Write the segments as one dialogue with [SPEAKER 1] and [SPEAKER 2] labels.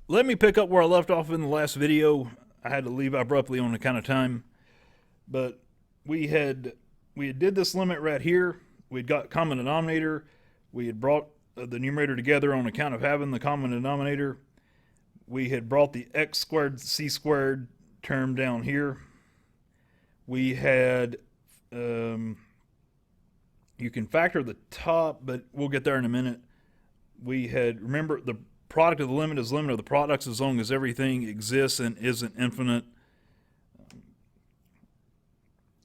[SPEAKER 1] let me pick up where I left off in the last video. I had to leave abruptly on account of time, but we had we had did this limit right here. We'd got common denominator. We had brought the numerator together on account of having the common denominator. We had brought the x squared c squared term down here. We had you can factor the top, but we'll get there in a minute. We had, remember, the product of the limit is limit of the products as long as everything exists and isn't infinite,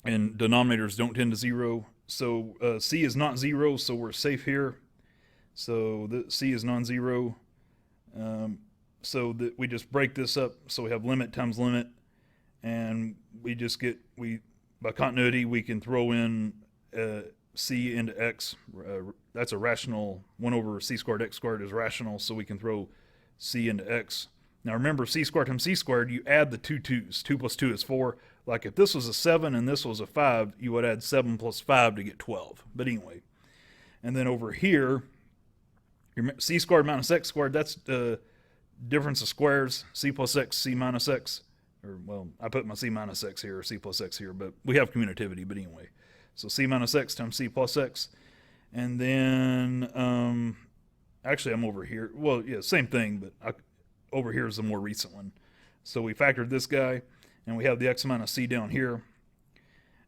[SPEAKER 1] and denominators don't tend to zero. So c is not zero, so we're safe here. So the c is non-zero. So that we just break this up, so we have limit times limit, and we just get, by continuity we can throw in c into x. That's a rational. 1 over c squared x squared is rational, so we can throw c into x. Now remember, c squared times c squared, you add the two 2's. 2 plus 2 is 4. Like if this was a 7 and this was a 5, you would add 7 plus 5 to get 12. But anyway, and then over here, c squared minus x squared, that's the difference of squares. C plus x, c minus x. Or, well, I put my c minus x here, or c plus x here, but we have commutativity. But anyway, so c minus x times c plus x. And then, actually I'm over here. Well, yeah, same thing, but over here is the more recent one. So we factored this guy, and we have the x minus c down here.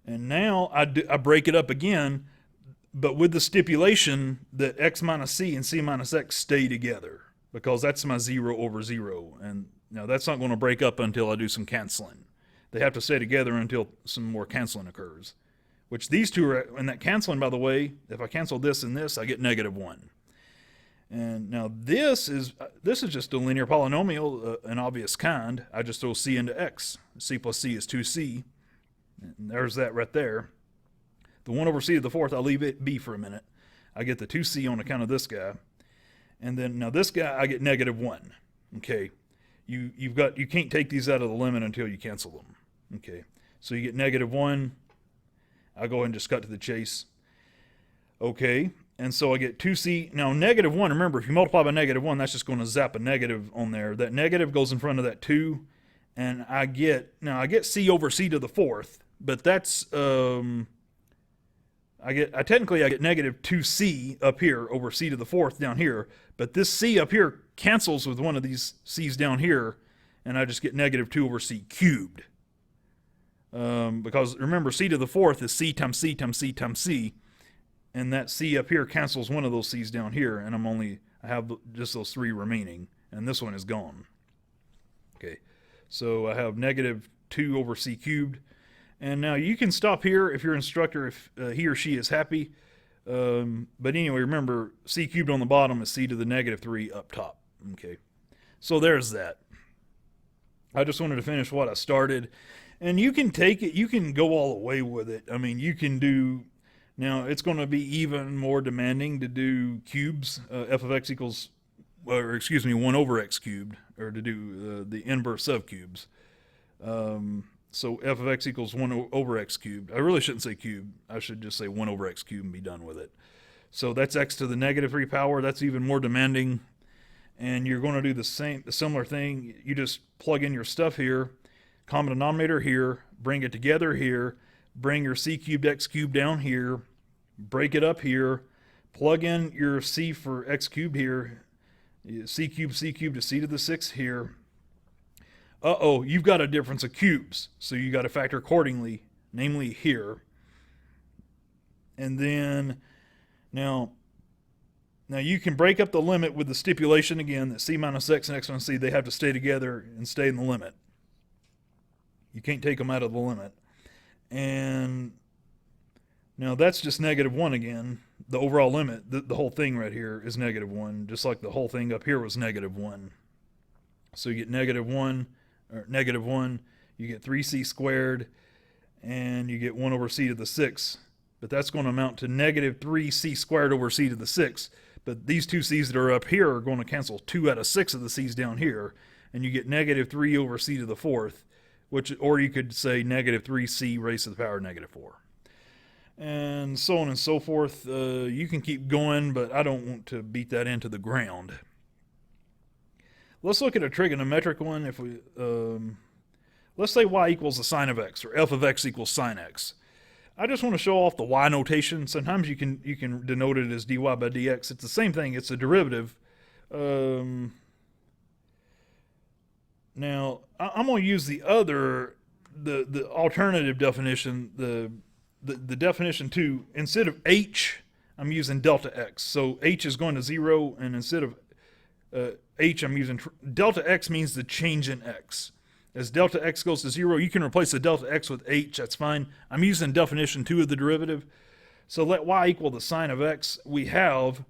[SPEAKER 1] And now I break it up again, but with the stipulation that x minus c and c minus x stay together, because that's my 0 over 0. And now that's not going to break up until I do some canceling. They have to stay together until some more canceling occurs. Which these two are, and that canceling, by the way, if I cancel this and this, I get -1. And now this is just a linear polynomial, an obvious kind. I just throw c into x. C plus c is 2c. And there's that right there. The 1 over c to the fourth, I'll leave it be for a minute. I get the 2c on account of this guy. And then now this guy, I get -1. Okay. You can't take these out of the limit until you cancel them. Okay. So you get -1. I'll go ahead and just cut to the chase. Okay, and so I get 2c. Now, -1, remember, if you multiply by -1, that's just going to zap a negative on there. That negative goes in front of that 2, and I get c over c to the fourth, but that's, I technically get -2c up here over c to the fourth down here, but this c up here cancels with one of these c's down here, and I just get -2 over c cubed. Because remember, c to the fourth is c times c times c times c, and that c up here cancels one of those c's down here, and I have just those 3 remaining, and this one is gone. Okay, so I have -2 over c cubed, and now you can stop here if your instructor, if he or she is happy. But anyway, remember, c cubed on the bottom is c to the -3 up top. Okay, so there's that. I just wanted to finish what I started. And you can take it, you can go all the way with it. I mean, you can do, now it's going to be even more demanding to do cubes, f of x equals, or excuse me, 1 over x cubed, or to do the inverse of cubes. So f of x equals 1 over x cubed. I really shouldn't say cube. I should just say 1 over x cubed and be done with it. So that's x to the -3 power. That's even more demanding. And you're going to do a similar thing. You just plug in your stuff here. Common denominator here, bring it together here, bring your c cubed x cubed down here, break it up here, plug in your c for x cubed here, c cubed to c to the 6th here. You've got a difference of cubes, so you got to factor accordingly, namely here. And then, now you can break up the limit with the stipulation again that c minus x and x minus c, they have to stay together and stay in the limit. You can't take them out of the limit. And now that's just -1 again. The overall limit, the whole thing right here is -1, just like the whole thing up here was -1. So you get -1, or -1, you get 3c squared, and you get 1 over c to the 6th. But that's going to amount to -3c squared over c to the 6th. But these 2 c's that are up here are going to cancel 2 out of 6 of the c's down here, and you get -3 over c to the 4th. Or you could say -3c raised to the power of -4. And so on and so forth. You can keep going, but I don't want to beat that into the ground. let's look at a trigonometric one. If we, let's say y equals the sine of x, or f of x equals sine x. I just want to show off the y notation. Sometimes you can denote it as dy by dx. It's the same thing. It's a derivative. Now I'm going to use the alternative definition, the definition 2. Instead of h, I'm using delta x. So h is going to 0, and instead of h, I'm using delta x means the change in x. As delta x goes to 0, you can replace the delta x with h. That's fine. I'm using definition 2 of the derivative. So let y equal the sine of x. We have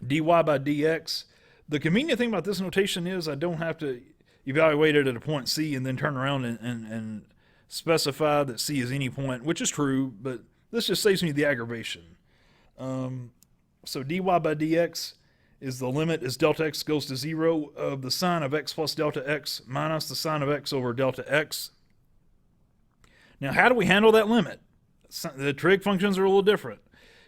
[SPEAKER 1] dy by dx. The convenient thing about this notation is I don't have to evaluate it at a point c and then turn around and specify that c is any point, which is true, but this just saves me the aggravation. So dy by dx is the limit as delta x goes to 0 of the sine of x plus delta x minus the sine of x over delta x. Now, how do we handle that limit? The trig functions are a little different.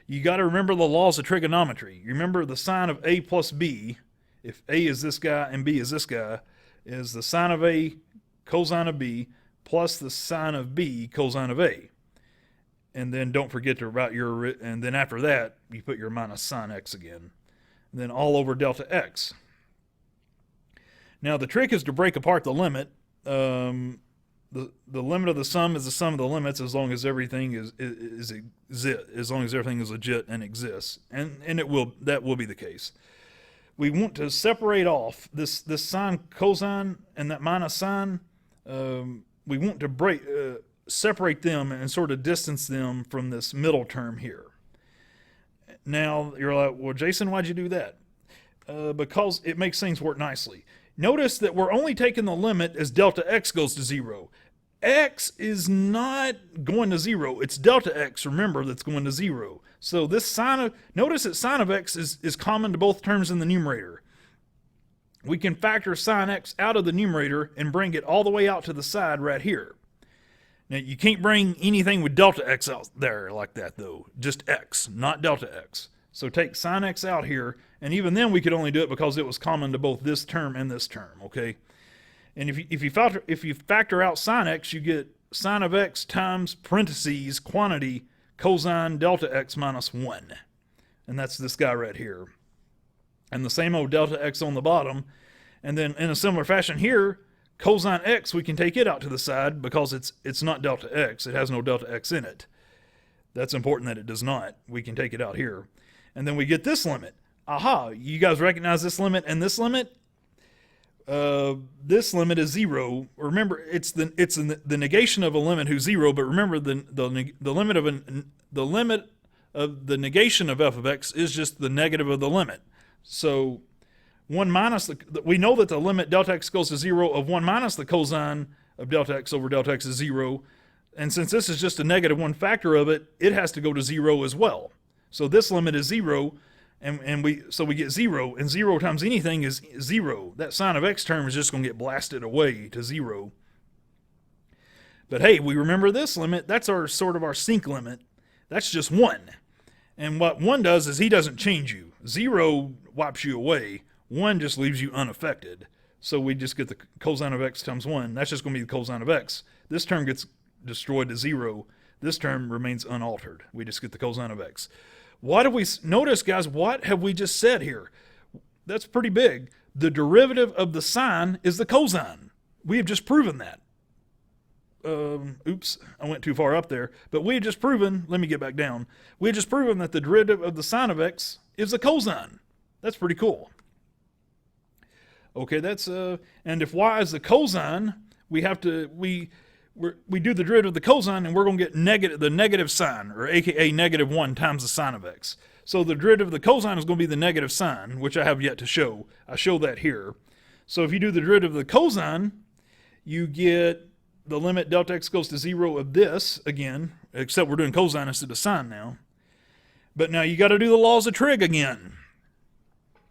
[SPEAKER 1] You got to remember the laws of trigonometry. You remember the sine of a plus b, if a is this guy and b is this guy, is the sine of a cosine of b plus the sine of b cosine of a. And then don't forget to write and then after that, you put your minus sine x again. And then all over delta x. Now the trick is to break apart the limit. The limit of the sum is the sum of the limits as long as everything as long as everything is legit and exists, and that will be the case. We want to separate off this sine cosine and that minus sine. We want to separate them and sort of distance them from this middle term here. Now, you're like, well, Jason, why'd you do that? Because it makes things work nicely. Notice that we're only taking the limit as delta x goes to 0. X is not going to 0. It's delta x, remember, that's going to 0. So this notice that sine of x is common to both terms in the numerator. We can factor sine x out of the numerator and bring it all the way out to the side right here. Now, you can't bring anything with delta x out there like that, though. Just x, not delta x. So take sine x out here, and even then we could only do it because it was common to both this term and this term, okay? And if you factor out sine x, you get sine of x times parentheses quantity cosine delta x minus 1. And that's this guy right here. And the same old delta x on the bottom. And then in a similar fashion here, cosine x, we can take it out to the side because it's not delta x. It has no delta x in it. That's important that it does not. We can take it out here. And then we get this limit. Aha, you guys recognize this limit and this limit? This limit is 0. Remember, it's the negation of a limit who's 0, but remember the limit of the negation of f of x is just the negative of the limit. So 1 minus we know that the limit delta x goes to 0 of 1 minus the cosine of delta x over delta x is 0. And since this is just a negative one factor of it, it has to go to 0 as well. So this limit is 0, and we get 0, and 0 times anything is 0. That sine of x term is just going to get blasted away to 0. But hey, we remember this limit. That's our sort of our sink limit. That's just 1. And what 1 does is he doesn't change you. 0 wipes you away. 1 just leaves you unaffected. So we just get the cosine of x times 1. That's just going to be the cosine of x. This term gets destroyed to 0. This term remains unaltered. We just get the cosine of x. What have we notice, guys? What have we just said here? That's pretty big. The derivative of the sine is the cosine. We have just proven that. Oops, I went too far up there. But we had just proven, let me get back down. We had just proven that the derivative of the sine of x is the cosine. That's pretty cool. Okay, that's and if y is the cosine, we do the derivative of the cosine, and we're going to get the negative sign, or aka negative 1 times the sine of x. So the derivative of the cosine is going to be the negative sign, which I have yet to show. I show that here. So if you do the derivative of the cosine, you get the limit delta x goes to 0 of this, again, except we're doing cosine instead of sine now. But now you got to do the laws of trig again.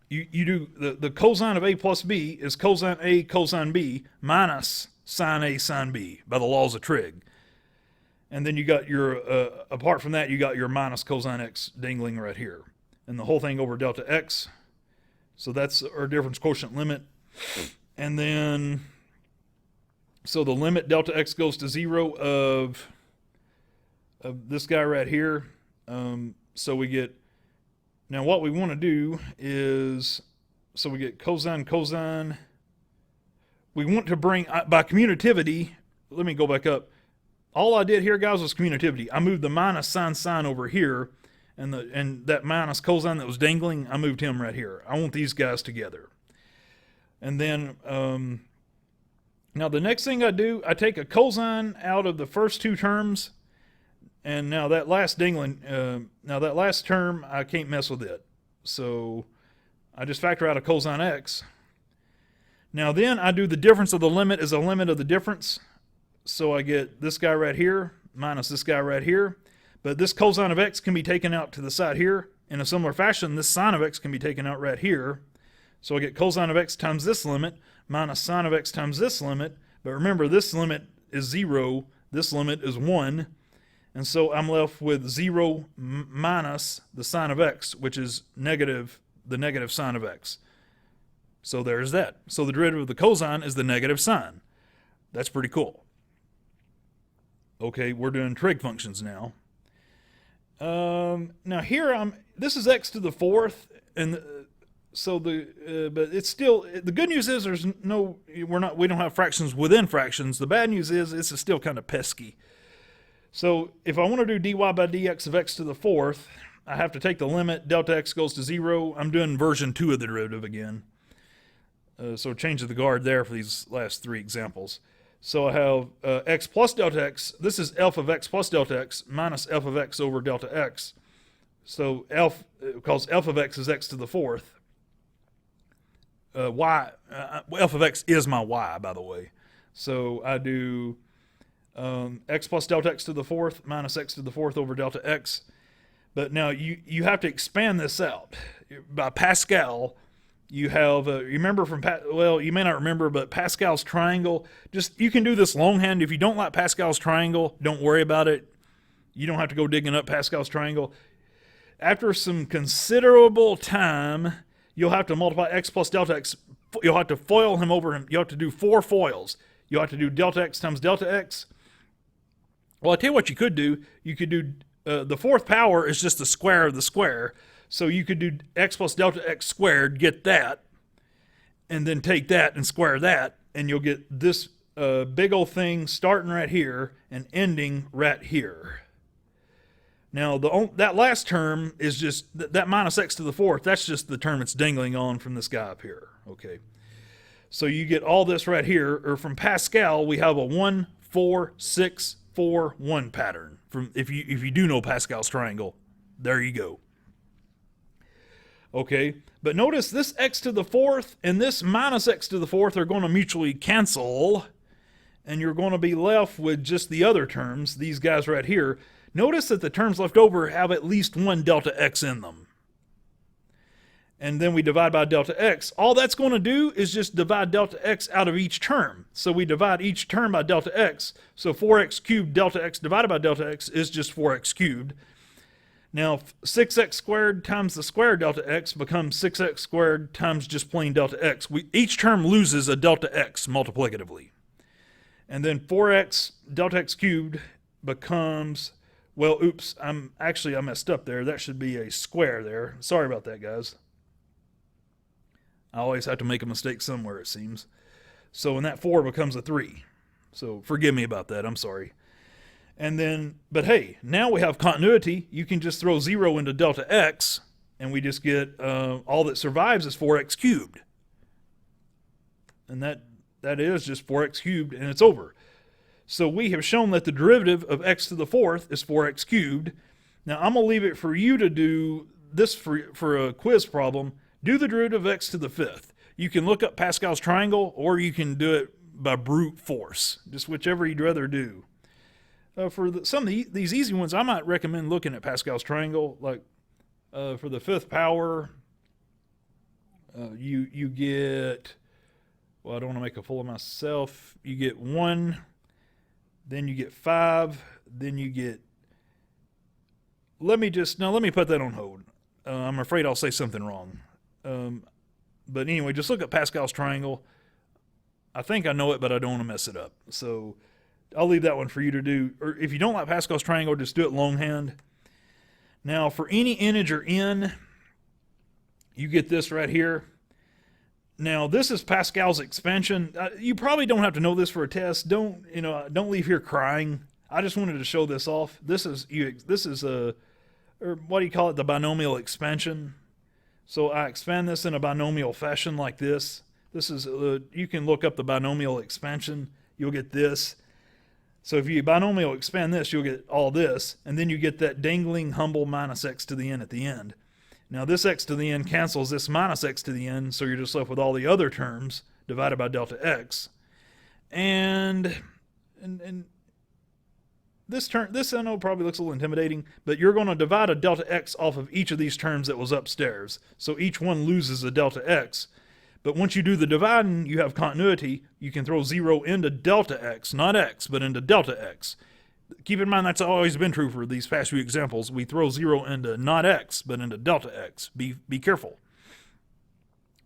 [SPEAKER 1] You do the cosine of a plus b is cosine a cosine b minus sine a sine b by the laws of trig. And then you got your, apart from that, you got your minus cosine x dangling right here. And the whole thing over delta x. So that's our difference quotient limit. And then, so the limit delta x goes to 0 of this guy right here. So we get, now what we want to do is, so we get cosine. We want to bring, by commutativity, let me go back up. All I did here, guys, was commutativity. I moved the minus sine over here, and that minus cosine that was dangling, I moved him right here. I want these guys together. And then, now the next thing I do, I take a cosine out of the first two terms, and now that last dangling, now that last term, I can't mess with it. So I just factor out a cosine x. Now then I do the difference of the limit as a limit of the difference. So I get this guy right here minus this guy right here. But this cosine of x can be taken out to the side here. In a similar fashion, this sine of x can be taken out right here. So I get cosine of x times this limit minus sine of x times this limit. But remember, this limit is 0. This limit is 1. And so I'm left with 0 minus the sine of x, which is negative, the negative sine of x. So there's that. So the derivative of the cosine is the negative sine. That's pretty cool. Okay, we're doing trig functions now. Now here this is x to the fourth, and so but it's still, the good news is we don't have fractions within fractions. The bad news is this is still kind of pesky. So if I want to do dy by dx of x to the fourth, I have to take the limit, delta x goes to 0. I'm doing version 2 of the derivative again. So change the guard there for these last three examples. So I have x plus delta x. This is f of x plus delta x minus f of x over delta x. So because f of x is x to the fourth. F of x is my y, by the way. So I do x plus delta x to the fourth minus x to the fourth over delta x. But now you have to expand this out. By Pascal, you have, you remember from, well, you may not remember, but Pascal's triangle, you can do this longhand. If you don't like Pascal's triangle, don't worry about it. You don't have to go digging up Pascal's triangle. After some considerable time, you'll have to multiply x plus delta x. You'll have to FOIL him over him. You'll have to do 4 FOILs. You'll have to do delta x times delta x. Well, I tell you what you could do. You could do, the fourth power is just the square of the square. So you could do x plus delta x squared, get that, and then take that and square that, and you'll get this big old thing starting right here and ending right here. Now, that last term is just, that minus x to the fourth, that's just the term it's dangling on from this guy up here, okay? So you get all this right here, or from Pascal, we have a 1, 4, 6, 4, 1 pattern. If you do know Pascal's triangle, there you go. Okay, but notice this x to the fourth and this minus x to the fourth are going to mutually cancel, and you're going to be left with just the other terms, these guys right here. Notice that the terms left over have at least one delta x in them. And then we divide by delta x. All that's going to do is just divide delta x out of each term. So we divide each term by delta x. So 4x cubed delta x divided by delta x is just 4x cubed. Now, 6x squared times the square delta x becomes 6x squared times just plain delta x. Each term loses a delta x multiplicatively. And then 4x delta x cubed becomes, well, oops, I messed up there. That should be a square there. Sorry about that, guys. I always have to make a mistake somewhere, it seems. So, and that 4 becomes a 3. So, forgive me about that. I'm sorry. And then, but hey, now we have continuity. You can just throw 0 into delta x, and we just get all that survives is 4x cubed. And that is just 4x cubed, and it's over. So we have shown that the derivative of x to the fourth is 4x cubed. Now I'm going to leave it for you to do this for a quiz problem. Do the derivative of x to the fifth. You can look up Pascal's triangle, or you can do it by brute force. Just whichever you'd rather do. For some of these easy ones, I might recommend looking at Pascal's triangle. Like for the fifth power, you get, well, I don't want to make a fool of myself. You get 1, then you get 5, then you get, let me put that on hold. I'm afraid I'll say something wrong. But anyway, just look at Pascal's triangle. I think I know it, but I don't want to mess it up. So I'll leave that one for you to do. Or if you don't like Pascal's triangle, just do it longhand. Now, for any integer n, you get this right here. Now, this is Pascal's expansion. You probably don't have to know this for a test. Don't leave here crying. I just wanted to show this off. This is a, or what do you call it, the binomial expansion. So I expand this in a binomial fashion like this. This is, you can look up the binomial expansion. You'll get this. So if you binomial expand this, you'll get all this. And then you get that dangling humble minus x to the n at the end. Now this x to the n cancels this minus x to the n, so you're just left with all the other terms divided by delta x. And this I know probably looks a little intimidating, but you're going to divide a delta x off of each of these terms that was upstairs. So each one loses a delta x. But once you do the dividing, you have continuity. You can throw 0 into delta x, not x, but into delta x. Keep in mind that's always been true for these past few examples. We throw 0 into not x, but into delta x. Be careful.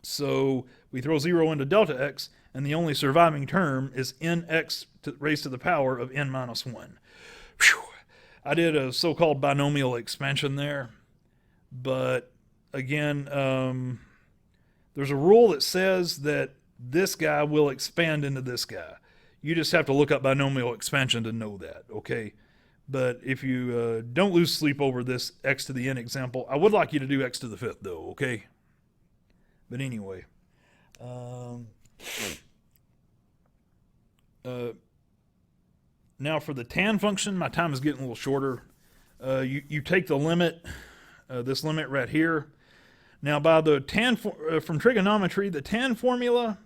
[SPEAKER 1] So we throw 0 into delta x, and the only surviving term is nx raised to the power of n minus 1. Whew. I did a so-called binomial expansion there, but again, there's a rule that says that this guy will expand into this guy. You just have to look up binomial expansion to know that, okay? But if you don't lose sleep over this x to the n example, I would like you to do x to the 5th, though, okay? But anyway. Now for the tan function, my time is getting a little shorter. You take the limit, this limit right here. Now, by the tan from trigonometry, the tan formula,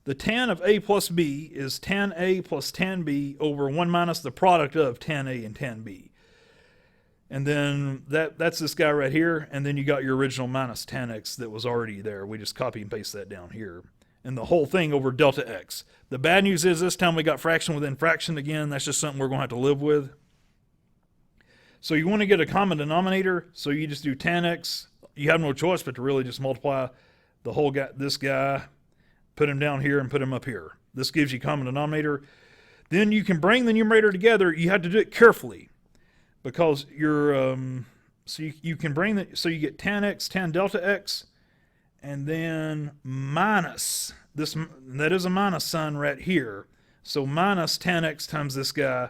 [SPEAKER 1] the tan of a plus b is tan a plus tan b over 1 minus the product of tan a and tan b. And then that's this guy right here, and then you got your original minus tan x that was already there. We just copy and paste that down here. And the whole thing over delta x. The bad news is this time we got fraction within fraction again. That's just something we're going to have to live with. So you want to get a common denominator, so you just do tan x. You have no choice but to really just multiply the whole guy, this guy, put him down here and put him up here. This gives you common denominator. Then you can bring the numerator together. You have to do it carefully because you're, so you can bring the, so you get tan x, tan delta x, and then minus this, that is a minus sign right here. So minus tan x times this guy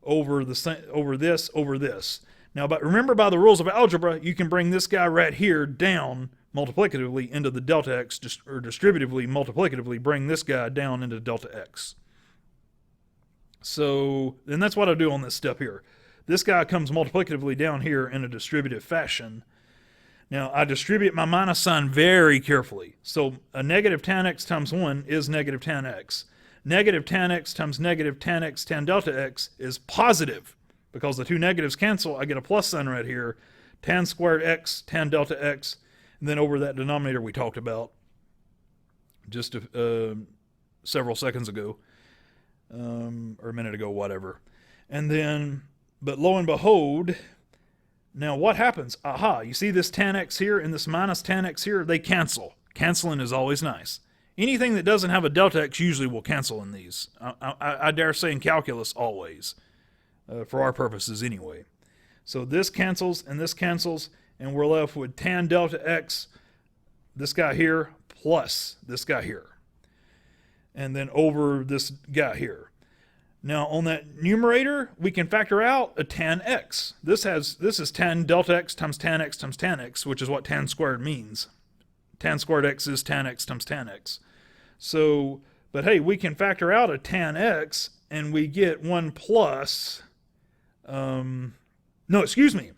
[SPEAKER 1] over this. Now, but remember, by the rules of algebra, you can bring this guy right here down multiplicatively into the delta x, or distributively, multiplicatively, bring this guy down into delta x. So, and that's what I do on this step here. This guy comes multiplicatively down here in a distributive fashion. Now, I distribute my minus sign very carefully. So, a negative tan x times 1 is negative tan x. Negative tan x times negative tan x tan delta x is positive. Because the two negatives cancel, I get a plus sign right here. Tan squared x, tan delta x, and then over that denominator we talked about just several seconds ago, or a minute ago, whatever. And then, but lo and behold, now what happens? Aha, you see this tan x here and this minus tan x here, they cancel. Canceling is always nice. Anything that doesn't have a delta x usually will cancel in these. I dare say in calculus always. For our purposes anyway. So this cancels, and we're left with tan delta x, this guy here, plus this guy here. And then over this guy here. Now on that numerator, we can factor out a tan x. This is tan delta x times tan x, which is what tan squared means. Tan squared x is tan x times tan x. So, but hey, we can factor out a tan x, and we get 1 plus... no, excuse me.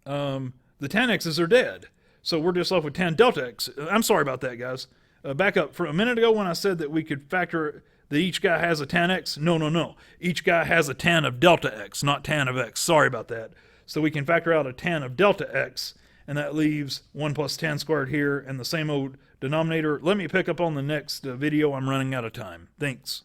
[SPEAKER 1] The tan x's are dead. So we're just left with tan delta x. I'm sorry about that, guys. Back up. For a minute ago when I said that we could factor that each guy has a tan x. No. Each guy has a tan of delta x, not tan of x. Sorry about that. So we can factor out a tan of delta x, and that leaves 1 plus tan squared here and the same old denominator. Let me pick up on the next video. I'm running out of time. Thanks.